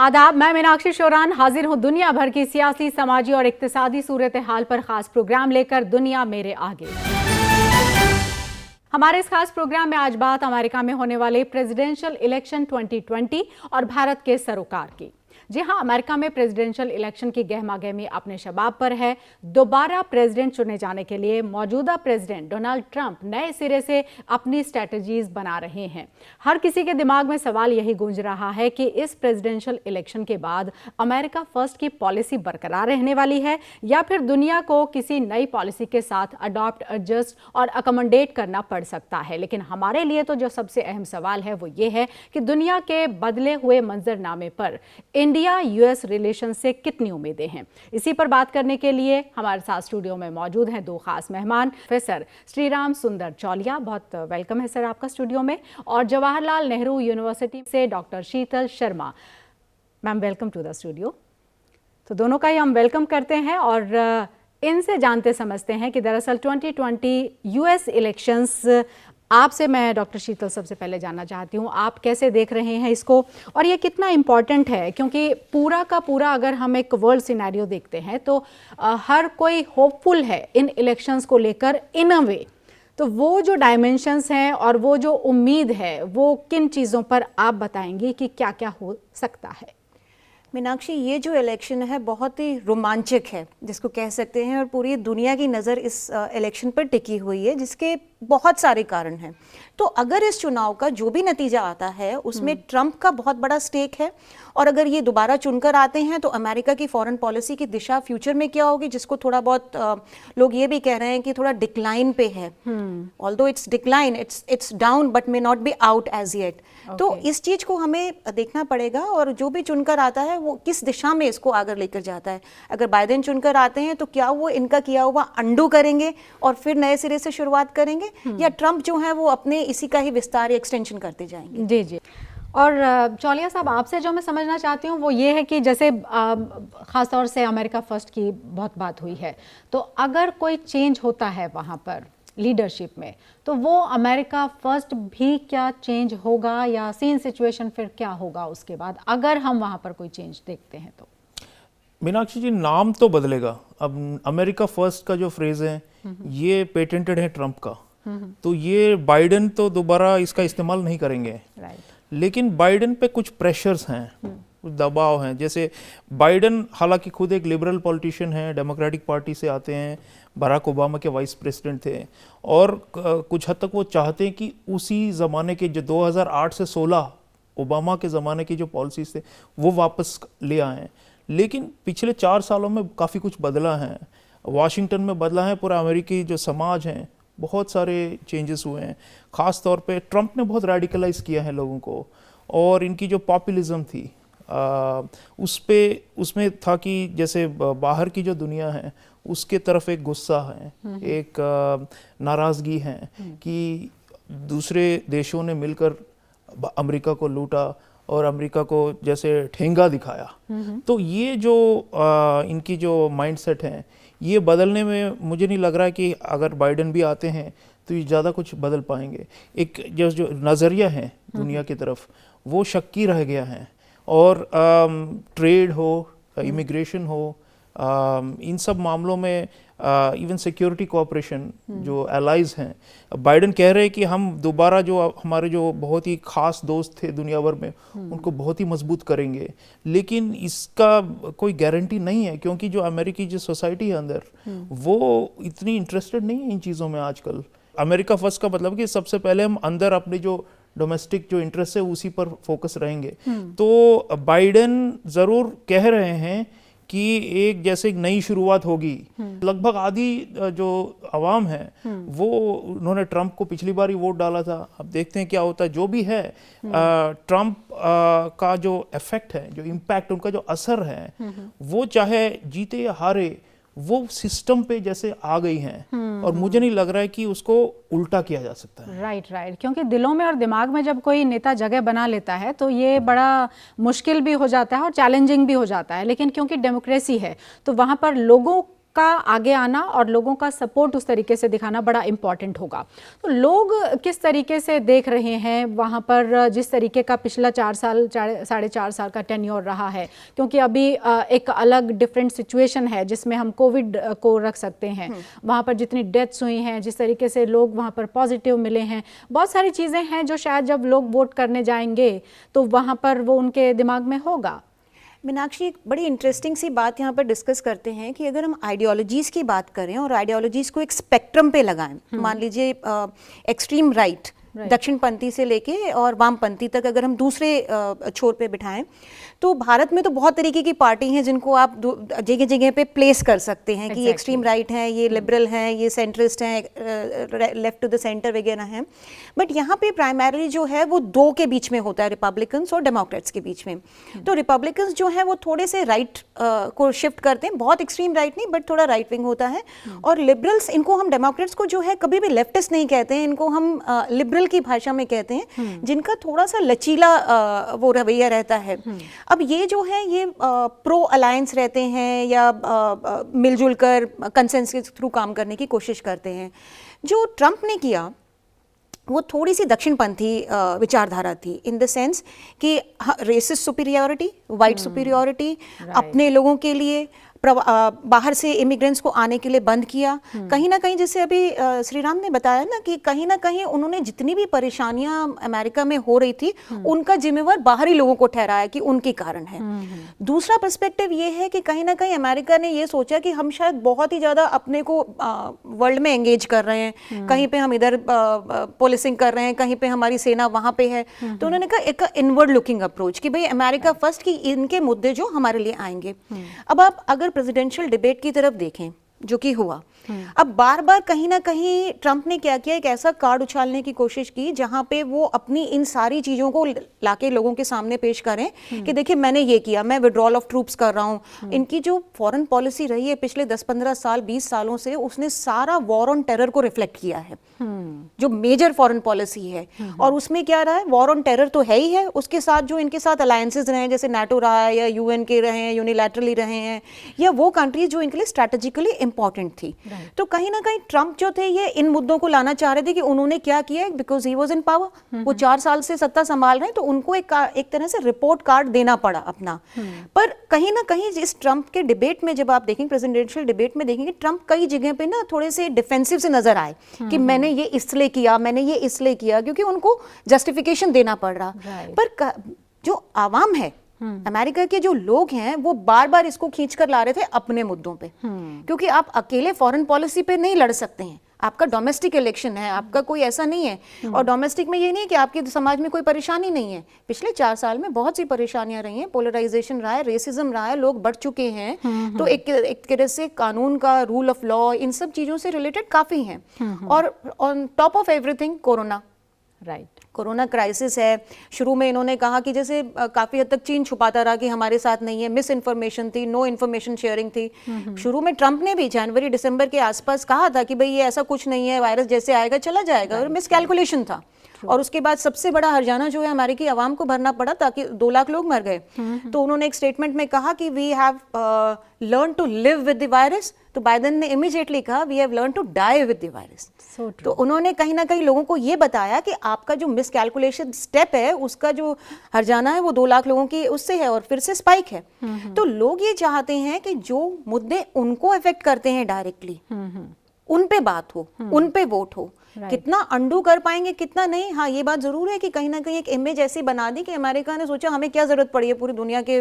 आदाब, मैं मीनाक्षी शोरान हाजिर हूं दुनिया भर की सियासी, समाजी और इक्तिसादी सूरत हाल पर खास प्रोग्राम लेकर। दुनिया मेरे आगे। हमारे इस खास प्रोग्राम में आज बात अमेरिका में होने वाले प्रेसिडेंशियल इलेक्शन 2020 और भारत के सरोकार की। जी हां, अमेरिका में प्रेसिडेंशियल इलेक्शन की गहमागहमी अपने शबाब पर है। दोबारा प्रेसिडेंट चुने जाने के लिए मौजूदा प्रेसिडेंट डोनाल्ड ट्रंप नए सिरे से अपनी स्ट्रैटेजीज बना रहे हैं। हर किसी के दिमाग में सवाल यही गूंज रहा है कि इस प्रेसिडेंशियल इलेक्शन के बाद अमेरिका फर्स्ट की पॉलिसी बरकरार रहने वाली है या फिर दुनिया को किसी नई पॉलिसी के साथ अडॉप्ट, एडजस्ट और अकोमोडेट करना पड़ सकता है। लेकिन हमारे लिए तो जो सबसे अहम सवाल है वो ये है कि दुनिया के बदले हुए मंजरनामे पर इंडिया यूएस रिलेशन से कितनी उम्मीदें हैं। इसी पर बात करने के लिए हमारे साथ स्टूडियो में मौजूद हैं दो खास मेहमान। प्रोफेसर श्रीराम सुंदर चौलिया, बहुत वेलकम है सर आपका स्टूडियो में, और जवाहरलाल नेहरू यूनिवर्सिटी से doctor Sheetal Sharma. Ma'am, welcome to the studio. तो दोनों का ही हम वेलकम करते हैं और इनसे जानते समझते हैं कि दरअसल 2020 यूएस इलेक्शंस, आपसे मैं डॉक्टर शीतल सबसे पहले जानना चाहती हूँ, आप कैसे देख रहे हैं इसको और ये कितना इम्पॉर्टेंट है? क्योंकि पूरा का पूरा अगर हम एक वर्ल्ड सिनेरियो देखते हैं तो हर कोई होपफुल है इन इलेक्शंस को लेकर इन अ वे। तो वो जो डायमेंशंस हैं और वो जो उम्मीद है वो किन चीज़ों पर आप बताएंगे कि क्या क्या हो सकता है? मीनाक्षी, ये जो इलेक्शन है बहुत ही रोमांचक है जिसको कह सकते हैं, और पूरी दुनिया की नज़र इस इलेक्शन पर टिकी हुई है जिसके बहुत सारे कारण हैं। तो अगर इस चुनाव का जो भी नतीजा आता है उसमें ट्रंप का बहुत बड़ा स्टेक है, और अगर ये दोबारा चुनकर आते हैं तो अमेरिका की फॉरेन पॉलिसी की दिशा फ्यूचर में क्या होगी, जिसको थोड़ा बहुत लोग ये भी कह रहे हैं कि थोड़ा डिक्लाइन पे है। Although it's decline, it's down but may not be out as yet. तो इस चीज़ को हमें देखना पड़ेगा, और जो भी चुनकर आता है वो किस दिशा में इसको आगे लेकर जाता है। अगर बाइडेन चुनकर आते हैं तो क्या वो इनका किया हुआ अंडू करेंगे और फिर नए सिरे से शुरुआत करेंगे, या ट्रंप जो है वो अपने इसी का ही विस्तार या एक्सटेंशन करते जाएंगे? जी जी। और चौलिया साहब, आपसे जो मैं समझना चाहती हूँ वो ये है कि जैसे ख़ास तौर से अमेरिका फर्स्ट की बहुत बात हुई है, तो अगर कोई चेंज होता है वहाँ पर लीडरशिप में तो वो अमेरिका फर्स्ट भी क्या चेंज होगा, या सेम सिचुएशन फिर क्या होगा उसके बाद अगर हम वहाँ पर कोई चेंज देखते हैं तो? मीनाक्षी जी, नाम तो बदलेगा। अब अमेरिका फर्स्ट का जो फ्रेज है ये पेटेंटेड है ट्रंप का, तो ये बाइडेन तो दोबारा इसका इस्तेमाल नहीं करेंगे। लेकिन बाइडेन पे कुछ प्रेशर्स हैं, कुछ दबाव हैं। जैसे बाइडेन हालांकि खुद एक लिबरल पॉलिटिशियन है, डेमोक्रेटिक पार्टी से आते हैं, बराक ओबामा के वाइस प्रेसिडेंट थे, और कुछ हद तक वो चाहते हैं कि उसी ज़माने के जो 2008 से 16 ओबामा के ज़माने की जो पॉलिसीज थे वो वापस ले आए। लेकिन पिछले 4 सालों में काफ़ी कुछ बदला है, वाशिंगटन में बदला है, पूरा अमेरिकी जो समाज है बहुत सारे चेंजेस हुए हैं। ख़ास तौर पे ट्रंप ने बहुत रेडिकलाइज किया है लोगों को, और इनकी जो पॉपुलिज्म थी उसमें था कि जैसे बाहर की जो दुनिया है उसके तरफ एक गुस्सा है, एक नाराज़गी है कि दूसरे देशों ने मिलकर अमेरिका को लूटा और अमेरिका को जैसे ठेंगा दिखाया। तो ये जो इनकी जो माइंडसेट है ये बदलने में मुझे नहीं लग रहा है कि अगर बाइडेन भी आते हैं तो ये ज़्यादा कुछ बदल पाएंगे। एक जो नज़रिया है दुनिया की तरफ वो शक्की रह गया है, और ट्रेड हो, इमिग्रेशन हो, इन सब मामलों में इवन सिक्योरिटी कोऑपरेशन जो एलाइज हैं, बाइडेन कह रहे हैं कि हम दोबारा जो हमारे जो बहुत ही खास दोस्त थे दुनिया भर में उनको बहुत ही मजबूत करेंगे। लेकिन इसका कोई गारंटी नहीं है, क्योंकि जो अमेरिकी जो सोसाइटी है अंदर वो इतनी इंटरेस्टेड नहीं है इन चीज़ों में आजकल। अमेरिका फर्स्ट का मतलब कि सबसे पहले हम अंदर अपने जो डोमेस्टिक जो इंटरेस्ट है उसी पर फोकस रहेंगे। तो बाइडेन ज़रूर कह रहे हैं कि एक जैसे एक नई शुरुआत होगी। लगभग आधी जो आवाम है वो उन्होंने ट्रंप को पिछली बार ही वोट डाला था, अब देखते हैं क्या होता है। जो भी है ट्रंप का जो इफेक्ट है, जो इम्पैक्ट, उनका जो असर है वो चाहे जीते या हारे वो सिस्टम पे जैसे आ गई हैं, और मुझे नहीं लग रहा है कि उसको उल्टा किया जा सकता है। राइट। क्योंकि दिलों में और दिमाग में जब कोई नेता जगह बना लेता है तो ये बड़ा मुश्किल भी हो जाता है और चैलेंजिंग भी हो जाता है। लेकिन क्योंकि डेमोक्रेसी है तो वहाँ पर लोगों का आगे आना और लोगों का सपोर्ट उस तरीके से दिखाना बड़ा इम्पॉर्टेंट होगा। तो लोग किस तरीके से देख रहे हैं वहाँ पर, जिस तरीके का पिछला 4 साल 4.5 साल का टेन्योर रहा है, क्योंकि अभी एक अलग डिफरेंट सिचुएशन है जिसमें हम कोविड को रख सकते हैं, वहाँ पर जितनी डेथ्स हुई हैं, जिस तरीके से लोग वहाँ पर पॉजिटिव मिले हैं, बहुत सारी चीज़ें हैं जो शायद जब लोग वोट करने जाएंगे तो वहाँ पर वो उनके दिमाग में होगा। मीनाक्षी, एक बड़ी इंटरेस्टिंग सी बात यहाँ पर डिस्कस करते हैं कि अगर हम आइडियोलॉजीज़ की बात करें और आइडियोलॉजीज़ को एक स्पेक्ट्रम पे लगाएं, मान लीजिए एक्सट्रीम राइट दक्षिणपंथी से लेके और वामपंथी तक अगर हम दूसरे छोर पे बिठाएं, तो भारत में तो बहुत तरीके की पार्टी हैं जिनको आप जगह जगह पे प्लेस कर सकते हैं कि ये एक्सट्रीम राइट हैं, ये लिबरल हैं, ये सेंट्रिस्ट हैं, लेफ्ट टू द सेंटर वगैरह हैं। बट यहाँ पे प्राइमरीली जो है वो दो के बीच में होता है, रिपब्लिकन्स और डेमोक्रेट्स के बीच में। तो रिपब्लिकन्स जो है वो थोड़े से राइट को शिफ्ट करते हैं, बहुत एक्सट्रीम राइट नहीं बट थोड़ा राइट विंग होता है। और लिबरल्स, इनको हम डेमोक्रेट्स को जो है कभी भी लेफ्टिस्ट नहीं कहते हैं, इनको हम लिबरल की भाषा में कहते हैं, जिनका थोड़ा सा लचीला वो रवैया रहता है। अब ये जो है ये प्रो अलायंस रहते हैं या मिलजुल कर कंसेंसस के थ्रू काम करने की कोशिश करते हैं। जो ट्रंप ने किया वो थोड़ी सी दक्षिणपंथी विचारधारा थी, इन द सेंस कि रेसिस्ट सुपीरियरिटी, वाइट सुपीरियरिटी, अपने लोगों के लिए बाहर से इमिग्रेंट्स को आने के लिए बंद किया। कहीं ना कहीं, जैसे अभी श्रीराम ने बताया ना कि कहीं ना कहीं उन्होंने जितनी भी परेशानियां अमेरिका में हो रही थी उनका जिम्मेवार बाहरी लोगों को ठहराया कि उनके कारण है। दूसरा पर्सपेक्टिव ये है कि कहीं ना कहीं अमेरिका ने ये सोचा कि हम शायद बहुत ही ज़्यादा अपने को वर्ल्ड में एंगेज कर रहे हैं, कहीं पे हम इधर पुलिसिंग कर रहे हैं, कहीं पे हमारी सेना वहाँ पे है। तो उन्होंने कहा एक इनवर्ड लुकिंग अप्रोच कि भाई अमेरिका फर्स्ट, की इनके मुद्दे जो हमारे लिए आएंगे। अब आप अगर प्रेसिडेंशियल डिबेट की तरफ देखें जो कि हुआ, अब बार बार कहीं ना कहीं ट्रंप ने क्या किया, एक ऐसा कार्ड उछालने की कोशिश की जहां पे वो अपनी इन सारी चीजों को लाके लोगों के सामने पेश करें कि देखिए मैंने ये किया, मैं विड्रॉल ऑफ ट्रूप्स कर रहा हूं। इनकी जो फॉरेन पॉलिसी रही है पिछले 10-15 साल 20 सालों से, उसने सारा वॉर ऑन टेरर को रिफ्लेक्ट किया है, जो मेजर फॉरेन पॉलिसी है। और उसमें क्या रहा है, वॉर ऑन टेरर तो है ही है, उसके साथ जो इनके साथ अलायंसेज रहे, जैसे नाटो रहा है या यूएन के रहे हैं, यूनिलैटरली रहे हैं, या वो कंट्रीज जो इनके लिए स्ट्रैटेजिकली इंपॉर्टेंट थी। तो कहीं ना कहीं ट्रंप जो थे ये इन मुद्दों को लाना चाह रहे थे कि उन्होंने क्या किया, because he was in power, वो 4 साल से सत्ता संभाल रहे हैं, तो उनको एक तरह से रिपोर्ट कार्ड देना पड़ा अपना। पर कहीं ना कहीं इस ट्रंप के डिबेट में जब आप देखेंगे, प्रेसिडेंशियल डिबेट में देखेंगे, ट्रंप कई जगह पे ना थोड़े से डिफेंसिव से नजर आए कि मैंने ये इसलिए किया, मैंने ये इसलिए किया, क्योंकि उनको जस्टिफिकेशन देना पड़ रहा। पर जो आवाम है, अमेरिका के जो लोग हैं, वो बार बार इसको खींच कर ला रहे थे अपने मुद्दों पे, क्योंकि आप अकेले फॉरेन पॉलिसी पे नहीं लड़ सकते हैं, आपका डोमेस्टिक इलेक्शन है, आपका कोई ऐसा नहीं है। और डोमेस्टिक में ये नहीं कि आपके समाज में कोई परेशानी नहीं है, पिछले 4 साल में बहुत सी परेशानियां रही हैं, पोलराइजेशन रहा है, रेसिज्म रहा है, लोग बढ़ चुके हैं। तो एक तरह से कानून का, रूल ऑफ लॉ, इन सब चीजों से रिलेटेड काफी हैं। और on top of everything corona, corona crisis है। शुरू में इन्होंने कहा कि जैसे काफी हद तक चीन छुपाता रहा कि हमारे साथ नहीं है, मिस इन्फॉर्मेशन थी, नो इन्फॉर्मेशन शेयरिंग थी। शुरू में ट्रंप ने भी जनवरी दिसंबर के आसपास कहा था कि भाई ये ऐसा कुछ नहीं है, वायरस जैसे आएगा चला जाएगा, और मिस कैलकुलेशन था। और उसके बाद सबसे बड़ा हर्जाना जो है अमेरिकी आवाम को भरना पड़ा, ताकि 2 लाख लोग मर गए। तो उन्होंने एक स्टेटमेंट में कहा कि we have learn to live with the virus. तो बाइडेन ने इमीडिएटली कहा we have learn to die with the virus. तो उन्होंने कहीं ना कहीं लोगों को ये बताया कि आपका जो मिसकैलकुलेशन स्टेप है, उसका जो हर्जाना है वो 2 लाख लोगों की उससे है, और फिर से स्पाइक है। तो लोग ये चाहते हैं कि जो मुद्दे उनको अफेक्ट करते हैं डायरेक्टली, उन पे बात हो, उन पे वोट हो। कितना अंडू कर पाएंगे, कितना नहीं। हाँ, ये बात जरूर है कि कहीं ना कहीं एक इमेज ऐसी बना दी कि अमेरिका ने सोचा हमें क्या जरूरत पड़ी है पूरी दुनिया के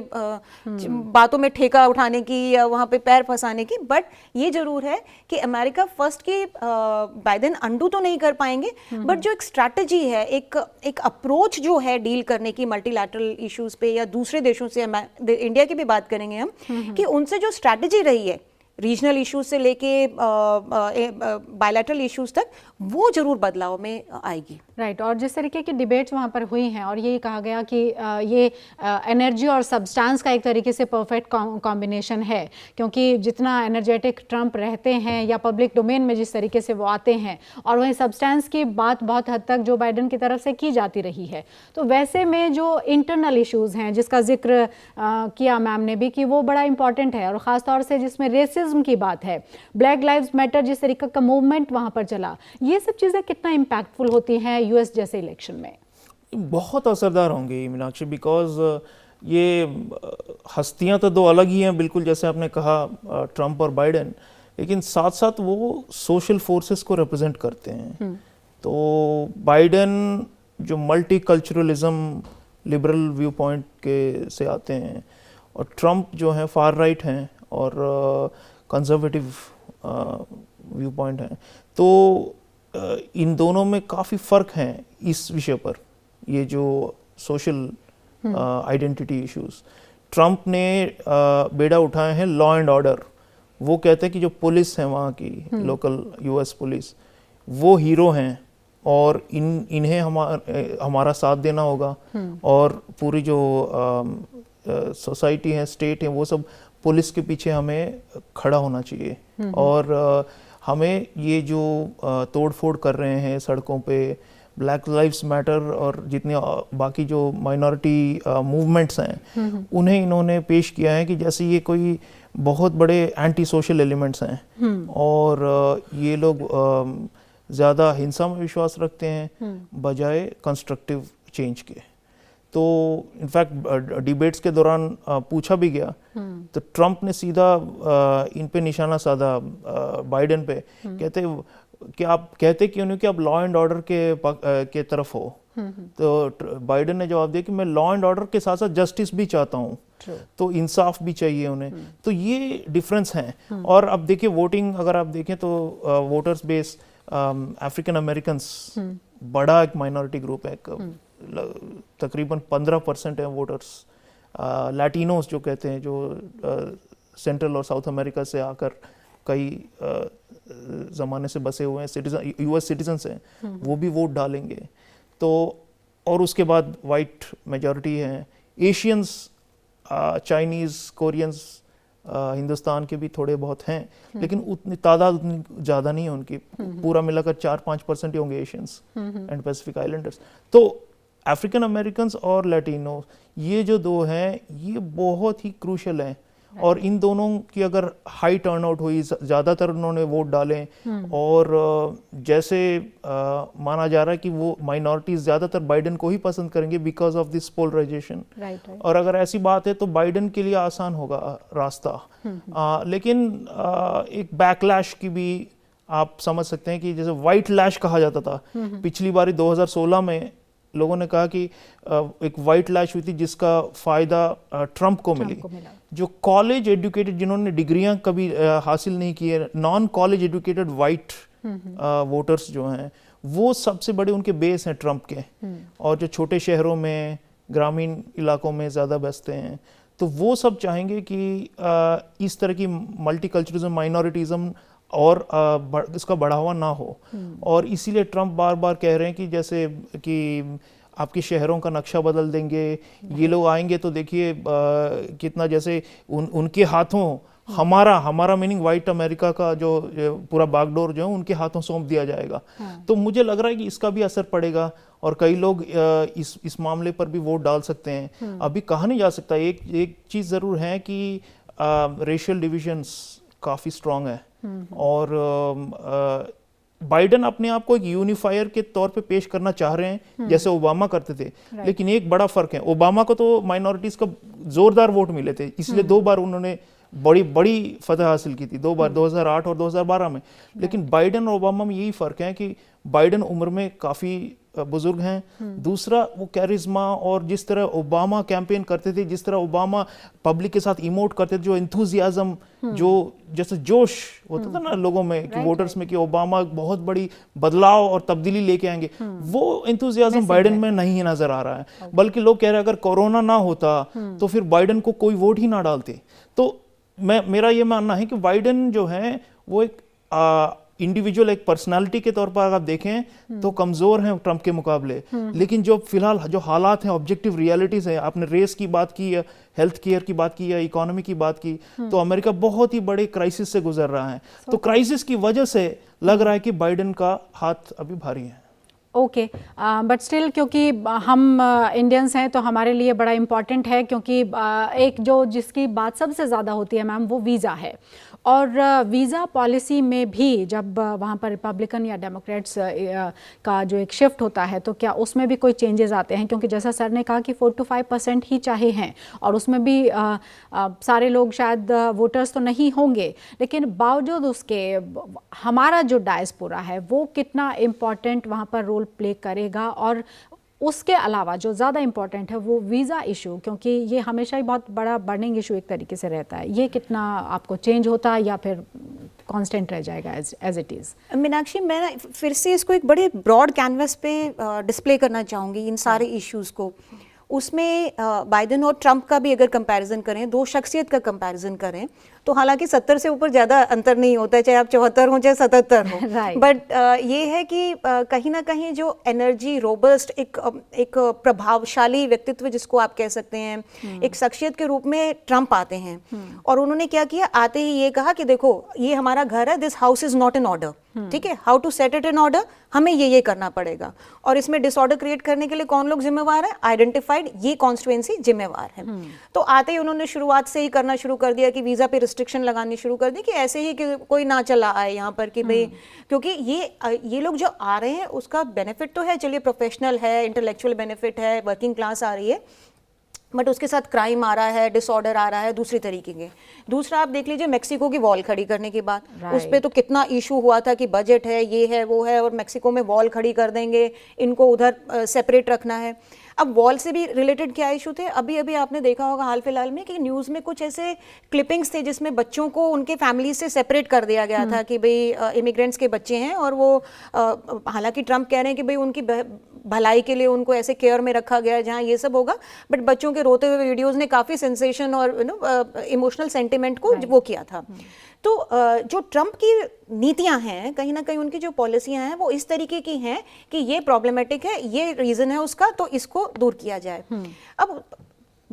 बातों में ठेका उठाने की या वहां पे पैर फंसाने की। बट ये जरूर है कि अमेरिका फर्स्ट की बाइडेन अंडू तो नहीं कर पाएंगे, बट जो एक स्ट्रैटेजी है, एक अप्रोच जो है डील करने की मल्टीलैटरल इश्यूज पे या दूसरे देशों से, इंडिया की भी बात करेंगे हम, कि उनसे जो स्ट्रैटेजी रही है रीजनल इश्यूज से लेके बायलैटरल इश्यूज तक, वो जरूर बदलाव में आएगी। राइट। और जिस तरीके की डिबेट्स वहाँ पर हुई हैं, और यही कहा गया कि ये एनर्जी और सब्सटेंस का एक तरीके से परफेक्ट कॉम्बिनेशन है, क्योंकि जितना एनर्जेटिक ट्रंप रहते हैं या पब्लिक डोमेन में जिस तरीके से वो आते हैं, और वहीं सब्सटेंस की बात बहुत हद तक जो बाइडेन की तरफ से की जाती रही है। तो वैसे में जो इंटरनल इश्यूज़ हैं जिसका जिक्र किया मैम ने भी कि वो बड़ा इंपॉर्टेंट है, और ख़ास तौर से जिसमें रेसिज्म रेसिज्म की बात है, ब्लैक लाइव्स मैटर जिस तरीके का मूवमेंट वहां पर चला, ये सब चीजें कितना इम्पैक्टफुल होती हैं यूएस जैसे इलेक्शन में? बहुत असरदार होंगे मीनाक्षी, बिकॉज ये हस्तियां तो दो अलग ही हैं, बिल्कुल जैसे आपने कहा ट्रंप और बाइडेन, लेकिन साथ साथ वो सोशल फोर्सेस को रिप्रेजेंट करते हैं। तो बाइडेन जो मल्टीकल्चरलिज्म लिबरल व्यू पॉइंट के से आते हैं, और ट्रंप जो है फार राइट हैं और कंजर्वेटिव व्यू पॉइंट हैं। तो इन दोनों में काफ़ी फ़र्क हैं इस विषय पर, ये जो सोशल आइडेंटिटी इश्यूज। ट्रंप ने बेड़ा उठाए हैं लॉ एंड ऑर्डर। वो कहते हैं कि जो पुलिस है वहाँ की लोकल यूएस पुलिस, वो हीरो हैं और इन्हें हमारा साथ देना होगा, और पूरी जो सोसाइटी है, स्टेट है, वो सब पुलिस के पीछे हमें खड़ा होना चाहिए। और हमें ये जो तोड़फोड़ कर रहे हैं सड़कों पे, ब्लैक लाइव्स मैटर और जितने बाकी जो माइनॉरिटी मूवमेंट्स हैं, उन्हें इन्होंने पेश किया है कि जैसे ये कोई बहुत बड़े एंटी सोशल एलिमेंट्स हैं, और ये लोग ज़्यादा हिंसा में विश्वास रखते हैं बजाय कंस्ट्रक्टिव चेंज के। तो इनफैक्ट डिबेट्स के दौरान पूछा भी गया, तो ट्रंप ने सीधा इन पे निशाना साधा बाइडेन पे, कहते कि आप कहते क्यों नहीं कि आप लॉ एंड ऑर्डर के तरफ हो। तो बाइडेन ने जवाब दिया कि मैं लॉ एंड ऑर्डर के साथ साथ जस्टिस भी चाहता हूँ, तो इंसाफ भी चाहिए उन्हें। तो ये डिफरेंस हैं। और अब देखिए वोटिंग अगर आप देखें तो वोटर्स बेस अफ्रीकन अमेरिकन्स बड़ा एक माइनॉरिटी ग्रुप है, तकरीबन 15% है वोटर्स। लैटिनोस जो कहते हैं, जो सेंट्रल और साउथ अमेरिका से आकर कई ज़माने से बसे हुए हैं, सिटीजन यूएस सिटीजन्स हैं, वो भी वोट डालेंगे। तो और उसके बाद वाइट मेजॉरिटी है, एशियंस, चाइनीज़, कोरियंस, हिंदुस्तान के भी थोड़े बहुत हैं, लेकिन उतनी तादाद उतनी ज़्यादा नहीं है उनकी। पूरा मिलाकर 4-5% ही होंगे एशियंस एंड पैसिफिक आइलैंडर्स। तो अफ्रीकन अमेरिकन्स और लैटिनो, ये जो दो हैं, ये बहुत ही क्रूशल हैं। और इन दोनों की अगर हाई टर्नआउट हुई, ज़्यादातर उन्होंने वोट डाले, और जैसे माना जा रहा है कि वो माइनॉरिटीज़ ज़्यादातर बाइडेन को ही पसंद करेंगे बिकॉज ऑफ दिस पोलराइजेशन। और अगर ऐसी बात है तो बाइडेन के लिए आसान होगा रास्ता। लेकिन एक बैकलैश की भी आप समझ सकते हैं कि जैसे वाइट लैश कहा जाता था पिछली बारी 2016 में, लोगों ने कहा कि एक वाइट लैश हुई थी जिसका फायदा ट्रंप को मिली। जो कॉलेज एजुकेटेड, जिन्होंने डिग्रियां कभी हासिल नहीं की है, non college educated white voters जो हैं, वो सबसे बड़े उनके बेस हैं ट्रंप के। और जो छोटे शहरों में, ग्रामीण इलाकों में ज़्यादा बसते हैं, तो वो सब चाहेंगे कि इस तरह की मल्टीकल्चरलिज्म, माइनॉरिटिज्म और इसका बढ़ावा ना हो। और इसीलिए ट्रंप बार बार कह रहे हैं कि जैसे कि आपके शहरों का नक्शा बदल देंगे, ये लोग आएंगे तो देखिए कितना, जैसे उनके हाथों हमारा मीनिंग वाइट अमेरिका का जो पूरा बागडोर जो है उनके हाथों सौंप दिया जाएगा। तो मुझे लग रहा है कि इसका भी असर पड़ेगा, और कई लोग इस मामले पर भी वोट डाल सकते हैं। अभी कहा नहीं जा सकता। एक चीज़ ज़रूर है कि रेशियल डिविजन्स काफ़ी स्ट्रांग है, और बाइडेन अपने आप को एक यूनिफायर के तौर पे पेश करना चाह रहे हैं, जैसे ओबामा करते थे। लेकिन एक बड़ा फर्क है, ओबामा को तो माइनॉरिटीज का जोरदार वोट मिले थे, इसलिए 2 बार उन्होंने बड़ी फतह हासिल की थी, 2 बार, 2008 और 2012 में। लेकिन बाइडेन और ओबामा में यही फर्क है कि बाइडेन उम्र में काफ़ी बुजुर्ग हैं, दूसरा वो कैरिज्मा, और जिस तरह ओबामा कैंपेन करते थे, जिस तरह ओबामा पब्लिक के साथ इमोट करते थे, जो एंथुजियाज्म, जो जैसे जोश होता था ना लोगों में कि वोटर्स में कि ओबामा बहुत बड़ी बदलाव और तब्दीली लेके आएंगे, वो एंथुजियाज्म बाइडेन में नहीं नजर आ रहा है। बल्कि लोग कह रहे हैं अगर कोरोना ना होता तो फिर बाइडेन को कोई वोट ही ना डालते। तो मेरा ये मानना है कि बाइडेन जो है वो एक इंडिविजुअल, एक पर्सनालिटी के तौर पर आप देखें तो कमजोर हैं ट्रंप के मुकाबले। लेकिन जो फिलहाल जो हालात हैं, ऑब्जेक्टिव रियलिटीज है, आपने रेस की बात की है, हेल्थ केयर की बात की है, इकोनॉमी की बात की, तो अमेरिका बहुत ही बड़े क्राइसिस से गुजर रहा है। तो क्राइसिस की वजह से लग रहा है कि बाइडेन का हाथ अभी भारी है। ओके, बट स्टिल क्योंकि हम इंडियंस हैं तो हमारे लिए बड़ा इम्पॉर्टेंट है, क्योंकि एक जो जिसकी बात सबसे ज़्यादा होती है मैम, वो वीज़ा है। और वीज़ा पॉलिसी में भी जब वहाँ पर रिपब्लिकन या डेमोक्रेट्स का जो एक शिफ्ट होता है तो क्या उसमें भी कोई चेंजेस आते हैं? क्योंकि जैसा सर ने कहा कि 4 to 5% ही चाहे हैं और उसमें भी सारे लोग शायद वोटर्स तो नहीं होंगे, लेकिन बावजूद उसके हमारा जो डायस्पोरा है वो कितना इम्पॉर्टेंट वहाँ पर रोल प्ले करेगा? और उसके अलावा जो ज़्यादा इम्पॉर्टेंट है वो वीज़ा इशू, क्योंकि ये हमेशा ही बहुत बड़ा बर्निंग इशू एक तरीके से रहता है, ये कितना आपको चेंज होता है या फिर कांस्टेंट रह जाएगा एज इट इज़? मीनाक्षी, मैं फिर से इसको एक बड़े ब्रॉड कैनवस पे डिस्प्ले करना चाहूँगी इन सारे इश्यूज़ को। उसमें बाइडेन और ट्रंप का भी अगर कंपैरिजन करें, दो शख्सियत का कंपैरिजन करें, तो हालांकि 70 से ऊपर ज़्यादा अंतर नहीं होता है, चाहे आप 74 हो चाहे 77 हो। Right. बट ये है कि कहीं ना कहीं जो एनर्जी, रोबस्ट, एक प्रभावशाली व्यक्तित्व जिसको आप कह सकते हैं, एक शख्सियत के रूप में ट्रंप आते हैं। और उन्होंने क्या किया, आते ही ये कहा कि देखो ये हमारा घर है, this house is not in order, ठीक है, how to set it in order, हमें ये करना पड़ेगा। और इसमें डिसऑर्डर क्रिएट करने के लिए कौन लोग जिम्मेवार है? आइडेंटिफाइड ये कॉन्स्टिट्यूएंसी जिम्मेवार है। तो आते ही उन्होंने शुरुआत से ही करना शुरू कर दिया कि वीजा पे रिस्ट्रिक्शन लगानी शुरू कर दी कि ऐसे ही कि कोई ना चला आए यहाँ पर कि भाई, क्योंकि ये लोग जो आ रहे हैं उसका बेनिफिट तो है, चलिए प्रोफेशनल है, इंटेलेक्चुअल बेनिफिट है, वर्किंग क्लास आ रही है, बट उसके साथ क्राइम आ रहा है, डिसऑर्डर आ रहा है दूसरी तरीके के। दूसरा आप देख लीजिए मेक्सिको की वॉल खड़ी करने के बाद, उस पर तो कितना इशू हुआ था कि बजट है, ये है, वो है, और मेक्सिको में वॉल खड़ी कर देंगे, इनको उधर सेपरेट रखना है। अब वॉल से भी रिलेटेड क्या इशू थे, अभी अभी आपने देखा होगा हाल फिलहाल में कि न्यूज़ में कुछ ऐसे क्लिपिंग्स थे जिसमें बच्चों को उनके फैमिली से सेपरेट कर दिया गया था कि भाई इमिग्रेंट्स के बच्चे हैं, और वो हालांकि ट्रंप कह रहे हैं कि भाई उनकी भलाई के लिए उनको ऐसे केयर में रखा गया है जहाँ ये सब होगा, बट बच्चों के रोते हुए वीडियोस ने काफ़ी सेंसेशन और इमोशनल सेंटिमेंट को वो किया था। तो जो ट्रंप की नीतियां हैं, कहीं ना कहीं उनकी जो पॉलिसियां हैं वो इस तरीके की हैं कि ये प्रॉब्लमेटिक है, ये रीज़न है उसका, तो इसको दूर किया जाए। अब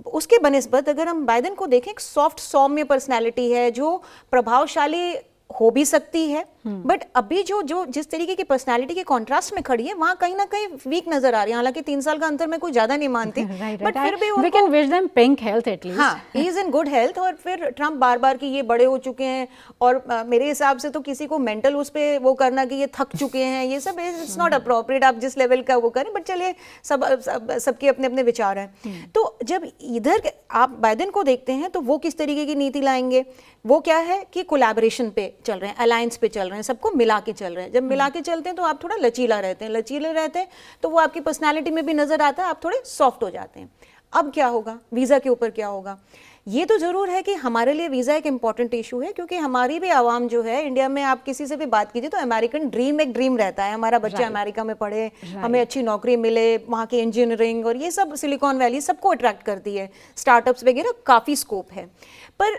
उसके बनिस्बत अगर हम बाइडेन को देखें, एक सॉफ्ट सौम्य पर्सनैलिटी है जो प्रभावशाली हो भी सकती है, बट अभी जो जिस तरीके की पर्सनालिटी के कॉन्ट्रास्ट में खड़ी है वहां कहीं ना कहीं वीक नजर आ रही है। हालांकि 3 साल का अंतर में कोई ज्यादा नहीं मानती, बट फिर भी we can wish them pink health at least. हाँ, he is in good health। और फिर ट्रंप बार बार कि ये बड़े हो चुके हैं, और मेरे हिसाब से तो किसी को मेंटल उस पे वो करना कि ये थक चुके हैं, ये सब इट्स नॉट अप्रोप्रिएट, आप जिस लेवल का वो करें, बट चलिए सबके अपने अपने विचार हैं। तो जब इधर आप बाइडेन को देखते हैं तो वो किस तरीके की नीति लाएंगे, वो क्या है कि कोलैबोरेशन पे चल रहे हैं, अलायंस पे चल रहे हैं, सबको मिला के चल रहे हैं। जब मिला के चलते हैं तो आप थोड़ा लचीला रहते हैं, लचीले रहते हैं तो वो आपकी पर्सनालिटी में भी नजर आता है, आप थोड़े सॉफ्ट हो जाते हैं। अब क्या होगा, वीज़ा के ऊपर क्या होगा? ये तो ज़रूर है कि हमारे लिए वीज़ा एक इम्पॉर्टेंट इशू है, क्योंकि हमारी भी आवाम जो है, इंडिया में आप किसी से भी बात कीजिए तो अमेरिकन ड्रीम एक ड्रीम रहता है, हमारा बच्चा अमेरिका में पढ़े, हमें अच्छी नौकरी मिले, वहाँ की इंजीनियरिंग और ये सब, सिलिकॉन वैली सबको अट्रैक्ट करती है, स्टार्टअप्स वगैरह काफ़ी स्कोप है। पर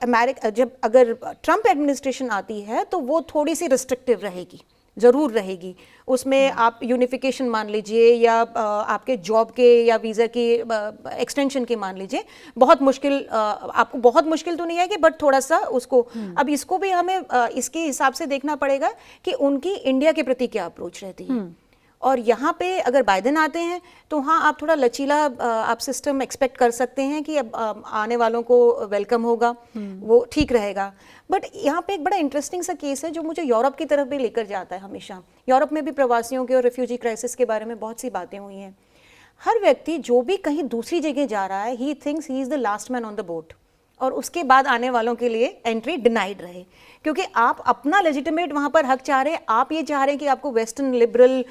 अमेरिका जब अगर ट्रंप एडमिनिस्ट्रेशन आती है तो वो थोड़ी सी रिस्ट्रिक्टिव रहेगी, ज़रूर रहेगी। उसमें आप यूनिफिकेशन मान लीजिए, या आपके जॉब के या वीज़ा की एक्सटेंशन के मान लीजिए, बहुत मुश्किल, आपको बहुत मुश्किल तो नहीं है कि, बट थोड़ा सा उसको, अब इसको भी हमें इसके हिसाब से देखना पड़ेगा कि उनकी इंडिया के प्रति क्या अप्रोच रहती है। और यहाँ पे अगर बाइडेन आते हैं तो हाँ, आप थोड़ा लचीला आप सिस्टम एक्सपेक्ट कर सकते हैं कि अब आने वालों को वेलकम होगा, वो ठीक रहेगा। बट यहाँ पे एक बड़ा इंटरेस्टिंग सा केस है जो मुझे यूरोप की तरफ भी लेकर जाता है हमेशा। यूरोप में भी प्रवासियों के और रिफ्यूजी क्राइसिस के बारे में बहुत सी बातें हुई हैं। हर व्यक्ति जो भी कहीं दूसरी जगह जा रहा है, he thinks he is the last man on the boat, और उसके बाद आने वालों के लिए एंट्री डिनाइड रहे, क्योंकि आप अपना लेजिटिमेट वहाँ पर हक चाह रहे हैं। आप ये चाह रहे हैं कि आपको वेस्टर्न लिबरल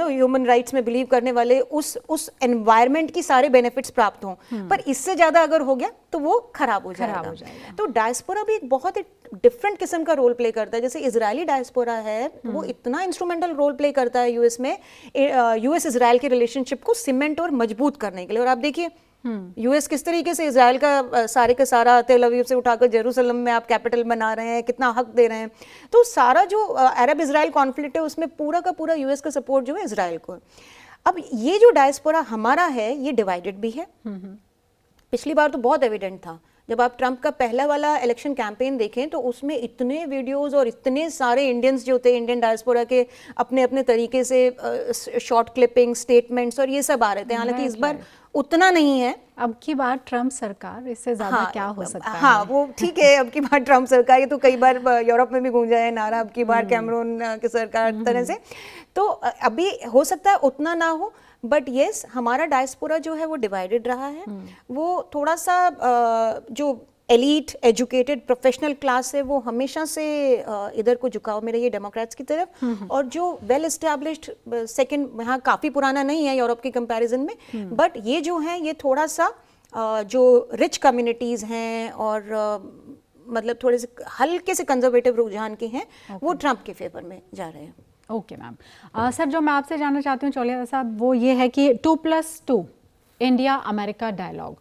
ह्यूमन राइट्स में बिलीव करने वाले उस एनवायरनमेंट की सारे बेनिफिट्स प्राप्त हों, पर इससे ज़्यादा अगर हो गया तो वो खराब हो जाएगा। तो डायस्पोरा भी एक बहुत ही डिफरेंट किस्म का रोल प्ले करता है। जैसे इजरायली डायस्पोरा है, वो इतना इंस्ट्रूमेंटल रोल प्ले करता है यूएस में, यूएस इजराइल के रिलेशनशिप को सीमेंट और मजबूत करने के लिए। और आप देखिए यूएस किस तरीके से इजराइल का सारे का सारा तेल अवीव से उठाकर जेरूसलम में आप कैपिटल बना रहे हैं, कितना हक दे रहे हैं। तो सारा जो अरब इजराइल कॉन्फ्लिक्ट है उसमें पूरा का पूरा यूएस का सपोर्ट जो है इजराइल को। अब ये जो डायस्पोरा हमारा है ये डिवाइडेड भी है। पिछली बार तो बहुत एविडेंट था, जब आप ट्रंप का पहला वाला इलेक्शन कैंपेन देखें तो उसमें इतने वीडियोस और इतने सारे इंडियंस जो थे, इंडियन डायस्पोरा के अपने अपने तरीके से शॉर्ट क्लिपिंग, स्टेटमेंट्स और ये सब आ रहे थे। हालांकि इस बार उतना नहीं है। अब की बार ट्रम्प सरकार, इससे ज्यादा क्या हो सकता है? हाँ, वो ठीक है, अब की बार ट्रम्प सरकार, ये तो कई बार यूरोप में भी गूंजा है नारा, अब की बार कैमरून की सरकार तरह से। तो अभी हो सकता है उतना ना हो, बट येस हमारा डायस्पोरा जो है वो डिवाइडेड रहा है। वो थोड़ा सा जो एलीट एजुकेटेड प्रोफेशनल क्लास है वो हमेशा से इधर को झुकाव में रही है, डेमोक्रेट्स की तरफ। और जो वेल एस्टेब्लिश्ड सेकंड, यहाँ काफ़ी पुराना नहीं है यूरोप के कंपैरिजन में, बट ये जो है ये थोड़ा सा जो रिच कम्युनिटीज़ हैं और मतलब थोड़े से हल्के से कंजर्वेटिव रुझान के हैं, वो ट्रम्प के फेवर में जा रहे हैं। Okay ma'am. सर, जो मैं आपसे जानना चाहती हूँ चौलिया साहब, वो ये है कि 2+2 इंडिया अमेरिका डायलॉग,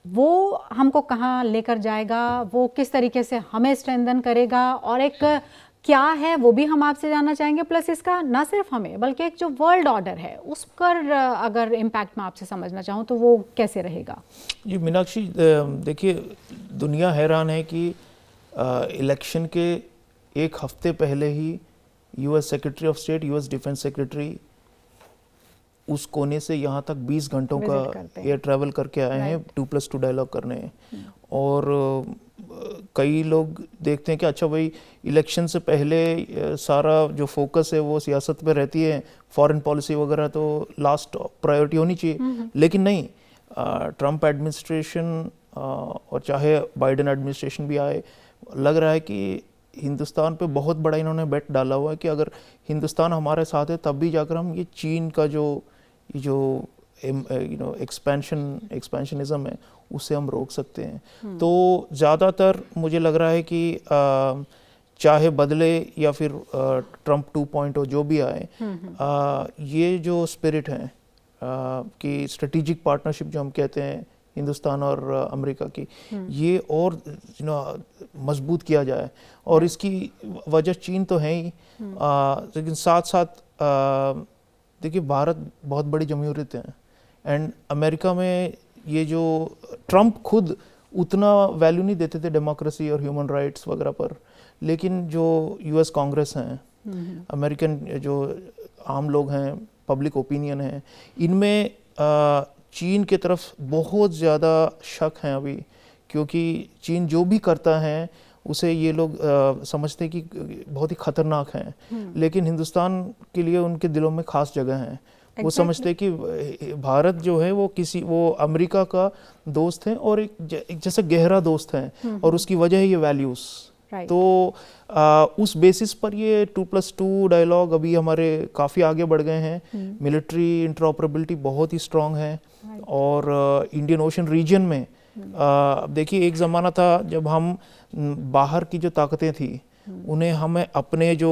वो हमको कहाँ लेकर जाएगा, वो किस तरीके से हमें स्ट्रेंथन करेगा, और एक क्या है वो भी हम आपसे जानना चाहेंगे। प्लस इसका ना सिर्फ हमें बल्कि एक जो वर्ल्ड ऑर्डर है उस पर अगर इम्पैक्ट मैं आपसे समझना चाहूँ तो वो कैसे रहेगा? जी मीनाक्षी, देखिए दुनिया हैरान है कि इलेक्शन के एक हफ्ते पहले ही US secretary of state, US defence secretary उस कोने से यहाँ तक 20 घंटों का एयर ट्रैवल करके आए हैं 2+2 डायलॉग करने हैं। और कई लोग देखते हैं कि अच्छा भाई, इलेक्शन से पहले सारा जो फोकस है वो सियासत पे रहती है, फॉरेन पॉलिसी वगैरह तो लास्ट प्रायोरिटी होनी चाहिए। लेकिन नहीं, ट्रम्प एडमिनिस्ट्रेशन और चाहे बाइडेन एडमिनिस्ट्रेशन भी आए, लग रहा है कि हिंदुस्तान पे बहुत बड़ा इन्होंने बेट डाला हुआ है कि अगर हिंदुस्तान हमारे साथ है तब भी जाकर हम ये चीन का जो एक्सपेंशनिज्म है उसे हम रोक सकते हैं। तो ज़्यादातर मुझे लग रहा है कि चाहे बदले या फिर ट्रम्प 2.0 जो भी आए, ये जो स्पिरिट है कि स्ट्रेटेजिक पार्टनरशिप जो हम कहते हैं हिंदुस्तान और अमेरिका की, ये और मजबूत किया जाए। और इसकी वजह चीन तो है ही, लेकिन साथ साथ देखिए भारत बहुत बड़ी जमहूरियत है, एंड अमेरिका में ये जो ट्रम्प खुद उतना वैल्यू नहीं देते थे डेमोक्रेसी और ह्यूमन राइट्स वगैरह पर, लेकिन जो यूएस कांग्रेस हैं, अमेरिकन जो आम लोग हैं, पब्लिक ओपिनियन है, इनमें चीन की तरफ बहुत ज़्यादा शक हैं अभी, क्योंकि चीन जो भी करता है उसे ये लोग समझते हैं कि बहुत ही ख़तरनाक है। लेकिन हिंदुस्तान के लिए उनके दिलों में ख़ास जगह है। वो समझते हैं कि भारत जो है वो अमेरिका का दोस्त है और एक जैसा गहरा दोस्त है, और उसकी वजह है ये वैल्यूज़। तो उस बेसिस पर ये 2+2 डायलॉग अभी हमारे काफ़ी आगे बढ़ गए हैं। मिलिट्री इंटरऑपरेबिलिटी बहुत ही स्ट्रांग है। और इंडियन ओशन रीजन में देखिए, एक ज़माना था जब हम बाहर की जो ताकतें थी उन्हें हमें अपने जो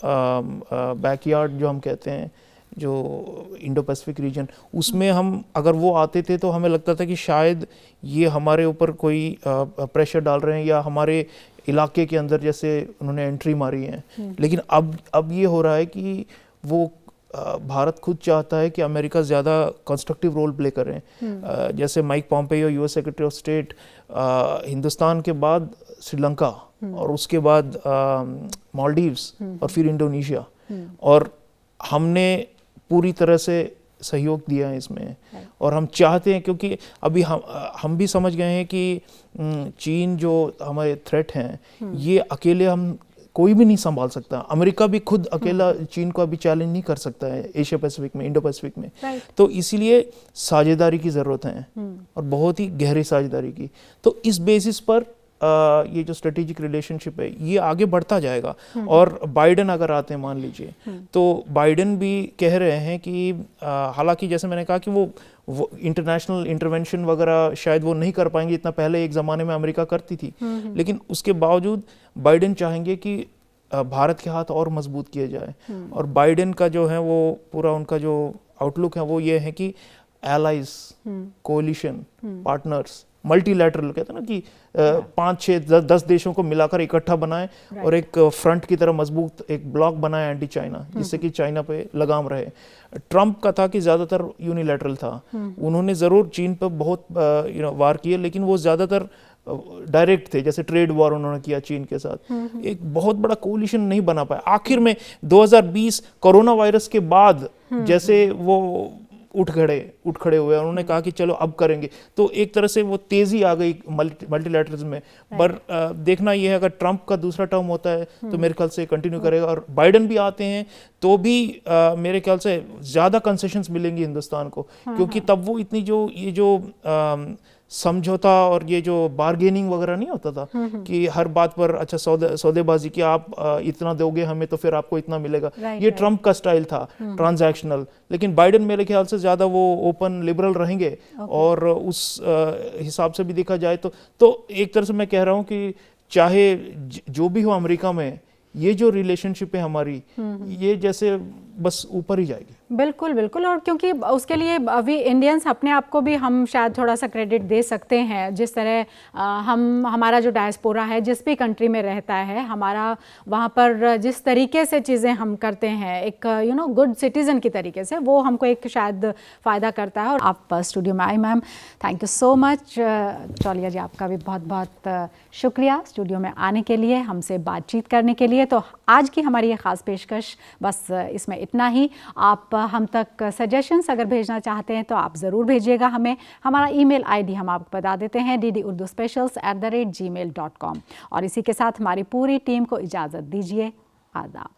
बैकयार्ड जो हम कहते हैं, जो इंडो पैसिफिक रीजन, उसमें हम अगर वो आते थे तो हमें लगता था कि शायद ये हमारे ऊपर कोई प्रेशर डाल रहे हैं या हमारे इलाके के अंदर जैसे उन्होंने एंट्री मारी है। लेकिन अब ये हो रहा है कि वो भारत खुद चाहता है कि अमेरिका ज़्यादा कंस्ट्रक्टिव रोल प्ले करें। जैसे Mike Pompeo, US secretary of state, Hindustan के बाद श्रीलंका और उसके बाद मालदीव्स और फिर इंडोनेशिया, और हमने पूरी तरह से सहयोग दिया है इसमें। और हम चाहते हैं, क्योंकि अभी हम भी समझ गए हैं कि चीन जो हमारे थ्रेट हैं, ये अकेले हम कोई भी नहीं संभाल सकता। अमेरिका भी खुद अकेला चीन को अभी चैलेंज नहीं कर सकता है एशिया पैसिफिक में, इंडो पैसिफिक में। तो इसीलिए साझेदारी की ज़रूरत है, और बहुत ही गहरी साझेदारी की। तो इस बेसिस पर ये जो स्ट्रेटेजिक रिलेशनशिप है ये आगे बढ़ता जाएगा। और बाइडेन अगर आते हैं मान लीजिए, तो बाइडेन भी कह रहे हैं कि हालांकि जैसे मैंने कहा कि वो इंटरनेशनल इंटरवेंशन वगैरह शायद वो नहीं कर पाएंगे इतना, पहले एक ज़माने में अमेरिका करती थी, लेकिन उसके बावजूद बाइडेन चाहेंगे कि भारत के हाथ और मजबूत किए जाए। और बाइडेन का जो है वो पूरा उनका जो आउटलुक है वो ये है कि एलाइज, कोलिशन, पार्टनर्स, मल्टीलैटरल कहते हैं ना कि 5, 6, 10 देशों को मिलाकर इकट्ठा बनाए और एक फ्रंट की तरह मजबूत एक ब्लॉक बनाए एंटी चाइना, जिससे कि चाइना पे लगाम रहे। ट्रम्प का था कि ज़्यादातर यूनिलैटरल था। उन्होंने ज़रूर चीन पर बहुत वार किए, लेकिन वो ज़्यादातर डायरेक्ट थे, जैसे ट्रेड वॉर उन्होंने किया चीन के साथ। एक बहुत बड़ा कोलिशन नहीं बना पाया। आखिर में 2020 कोरोना वायरस के बाद जैसे वो उठ खड़े हुए, उन्होंने कहा कि चलो अब करेंगे। तो एक तरह से वो तेजी आ गई मल्टीलैटरलिज्म में। पर देखना ये है, अगर ट्रंप का दूसरा टर्म होता है तो मेरे ख्याल से कंटिन्यू करेगा, और बाइडन भी आते हैं तो भी मेरे ख्याल से ज़्यादा कंसेशंस मिलेंगी हिंदुस्तान को, क्योंकि तब वो इतनी ये जो समझौता और ये जो बार्गेनिंग वगैरह नहीं होता था कि हर बात पर अच्छा सौदेबाजी की, आप इतना दोगे हमें तो फिर आपको इतना मिलेगा, ये ट्रंप का स्टाइल था ट्रांजैक्शनल। लेकिन बाइडन मेरे ख्याल से ज़्यादा वो ओपन लिबरल रहेंगे, और उस हिसाब से भी देखा जाए तो एक तरह से मैं कह रहा हूँ कि चाहे जो भी हो अमेरिका में, ये जो रिलेशनशिप है हमारी, ये जैसे बस ऊपर ही जाएगी। बिल्कुल बिल्कुल, और क्योंकि उसके लिए अभी इंडियंस अपने आप को भी हम शायद थोड़ा सा क्रेडिट दे सकते हैं, जिस तरह हमारा जो डायस्पोरा है जिस भी कंट्री में रहता है, हमारा वहाँ पर जिस तरीके से चीज़ें हम करते हैं एक गुड सिटीज़न की तरीके से, वो हमको एक शायद फ़ायदा करता है। और आप स्टूडियो में आई ma'am, thank you so much. Chaulia ji, आपका भी बहुत बहुत शुक्रिया स्टूडियो में आने के लिए, हमसे बातचीत करने के लिए। तो आज की हमारी ये ख़ास पेशकश बस इसमें इतना ही। आप हम तक सजेशंस अगर भेजना चाहते हैं तो आप ज़रूर भेजिएगा हमें। हमारा ईमेल आईडी हम आपको बता देते हैं, ddurduspecials@gmail.com। और इसी के साथ हमारी पूरी टीम को इजाज़त दीजिए। आदाब।